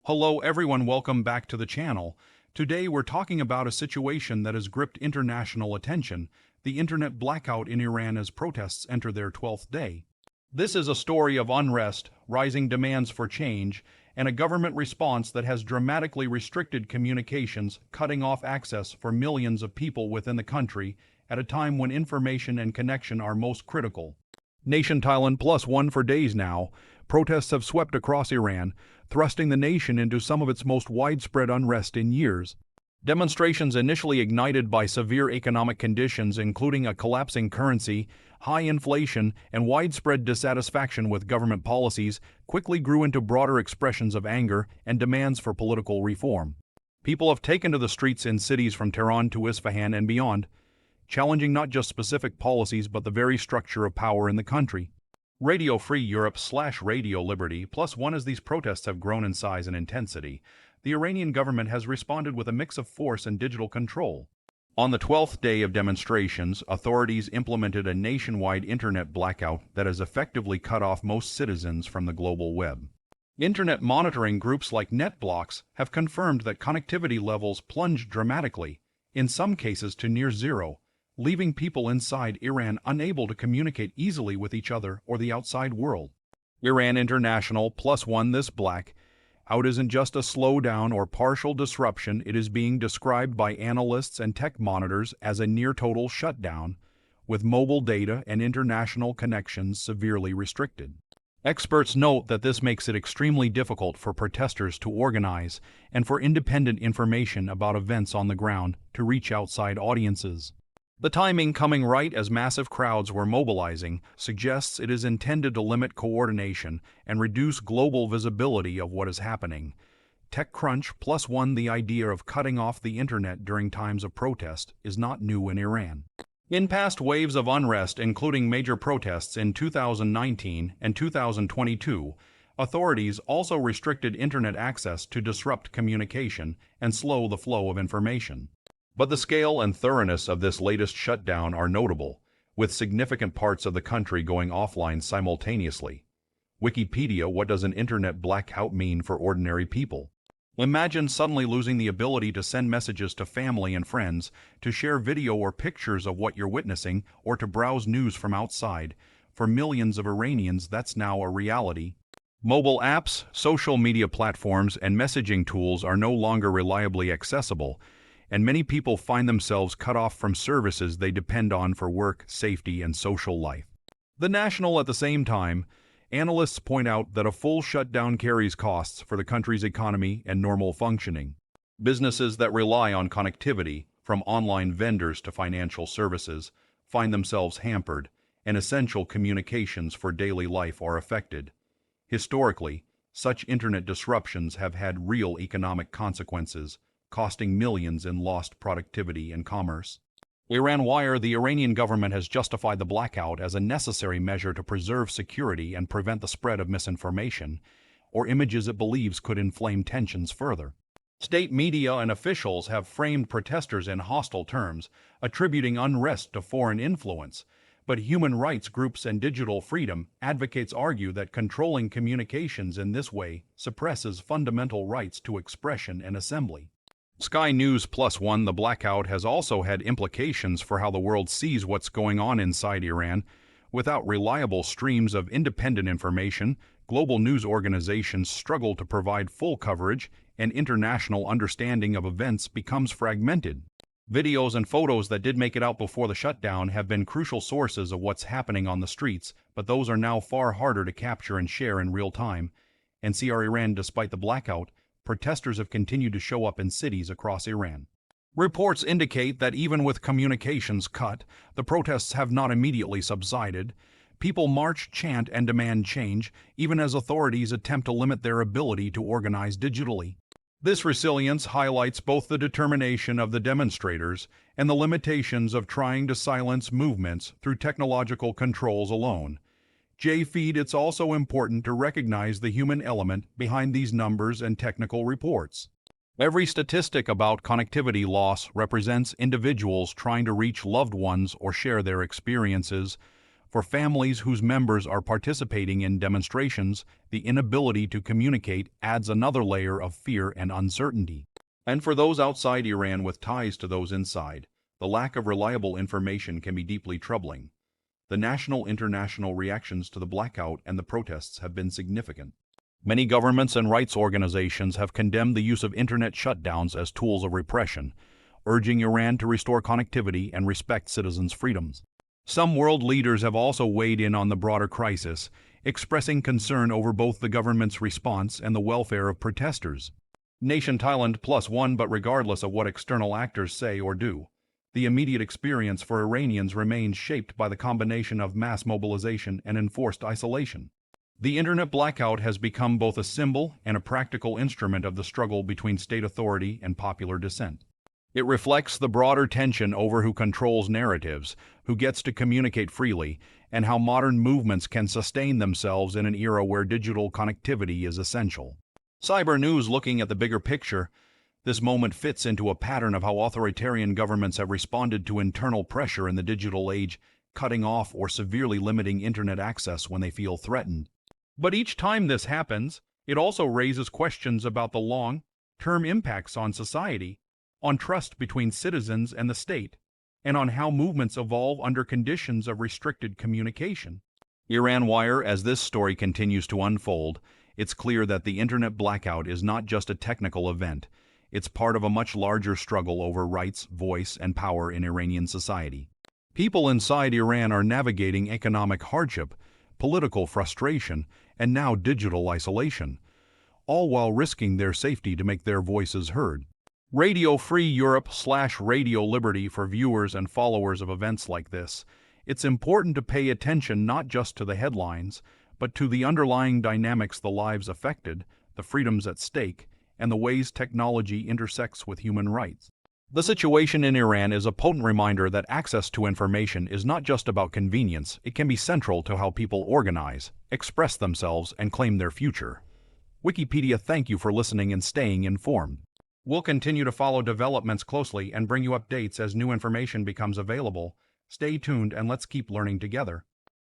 Hello everyone, welcome back to the channel. Today we're talking about a situation that has gripped international attention, the internet blackout in Iran as protests enter their 12th day. This is a story of unrest, rising demands for change, and a government response that has dramatically restricted communications, cutting off access for millions of people within the country at a time when information and connection are most critical. Nation Thailand +1 for days now, protests have swept across Iran, thrusting the nation into some of its most widespread unrest in years. Demonstrations initially ignited by severe economic conditions including a collapsing currency, high inflation, and widespread dissatisfaction with government policies quickly grew into broader expressions of anger and demands for political reform. People have taken to the streets in cities from Tehran to Isfahan and beyond, challenging not just specific policies but the very structure of power in the country. Radio Free Europe/Radio Liberty +1 as these protests have grown in size and intensity, the Iranian government has responded with a mix of force and digital control. On the 12th day of demonstrations, authorities implemented a nationwide internet blackout that has effectively cut off most citizens from the global web. Internet monitoring groups like NetBlocks have confirmed that connectivity levels plunged dramatically, in some cases to near zero, leaving people inside Iran unable to communicate easily with each other or the outside world. Iran International +1 This blackout isn't just a slowdown or partial disruption, it is being described by analysts and tech monitors as a near-total shutdown, with mobile data and international connections severely restricted. Experts note that this makes it extremely difficult for protesters to organize and for independent information about events on the ground to reach outside audiences. The timing, coming right as massive crowds were mobilizing, suggests it is intended to limit coordination and reduce global visibility of what is happening. TechCrunch +1 The idea of cutting off the internet during times of protest is not new in Iran. In past waves of unrest, including major protests in 2019 and 2022, authorities also restricted internet access to disrupt communication and slow the flow of information. But the scale and thoroughness of this latest shutdown are notable, with significant parts of the country going offline simultaneously. Wikipedia: what does an internet blackout mean for ordinary people? Imagine suddenly losing the ability to send messages to family and friends, to share video or pictures of what you're witnessing, or to browse news from outside. For millions of Iranians, that's now a reality. Mobile apps, social media platforms, and messaging tools are no longer reliably accessible, and many people find themselves cut off from services they depend on for work, safety, and social life. The National at the same time, analysts point out that a full shutdown carries costs for the country's economy and normal functioning. Businesses that rely on connectivity, from online vendors to financial services, find themselves hampered, and essential communications for daily life are affected. Historically, such internet disruptions have had real economic consequences, costing millions in lost productivity and commerce. Iran Wire: the Iranian government has justified the blackout as a necessary measure to preserve security and prevent the spread of misinformation or images it believes could inflame tensions further. State media and officials have framed protesters in hostile terms, attributing unrest to foreign influence, but human rights groups and digital freedom advocates argue that controlling communications in this way suppresses fundamental rights to expression and assembly. Sky News +1 The blackout has also had implications for how the world sees what's going on inside Iran. Without reliable streams of independent information, global news organizations struggle to provide full coverage, and international understanding of events becomes fragmented. Videos and photos that did make it out before the shutdown have been crucial sources of what's happening on the streets, but those are now far harder to capture and share in real time. And CR Iran: despite the blackout, protesters have continued to show up in cities across Iran. Reports indicate that even with communications cut, the protests have not immediately subsided. People march, chant, and demand change, even as authorities attempt to limit their ability to organize digitally. This resilience highlights both the determination of the demonstrators and the limitations of trying to silence movements through technological controls alone. J-Feed: it's also important to recognize the human element behind these numbers and technical reports. Every statistic about connectivity loss represents individuals trying to reach loved ones or share their experiences. For families whose members are participating in demonstrations, the inability to communicate adds another layer of fear and uncertainty. And for those outside Iran with ties to those inside, the lack of reliable information can be deeply troubling. The international reactions to the blackout and the protests have been significant. Many governments and rights organizations have condemned the use of internet shutdowns as tools of repression, urging Iran to restore connectivity and respect citizens' freedoms. Some world leaders have also weighed in on the broader crisis, expressing concern over both the government's response and the welfare of protesters. Nation Thailand +1. But regardless of what external actors say or do, the immediate experience for Iranians remains shaped by the combination of mass mobilization and enforced isolation. The internet blackout has become both a symbol and a practical instrument of the struggle between state authority and popular dissent. It reflects the broader tension over who controls narratives, who gets to communicate freely, and how modern movements can sustain themselves in an era where digital connectivity is essential. Cyber News looking at the bigger picture, this moment fits into a pattern of how authoritarian governments have responded to internal pressure in the digital age, cutting off or severely limiting internet access when they feel threatened. But each time this happens, it also raises questions about the long-term impacts on society, on trust between citizens and the state, and on how movements evolve under conditions of restricted communication. Iran Wire, as this story continues to unfold, it's clear that the internet blackout is not just a technical event. It's part of a much larger struggle over rights, voice, and power in Iranian society. People inside Iran are navigating economic hardship, political frustration, and now digital isolation, all while risking their safety to make their voices heard. Radio Free Europe/Radio Liberty for viewers and followers of events like this. It's important to pay attention not just to the headlines, but to the underlying dynamics, the lives affected, the freedoms at stake, and the ways technology intersects with human rights. The situation in Iran is a potent reminder that access to information is not just about convenience, it can be central to how people organize, express themselves, and claim their future. Wikipedia, thank you for listening and staying informed. We'll continue to follow developments closely and bring you updates as new information becomes available. Stay tuned and let's keep learning together.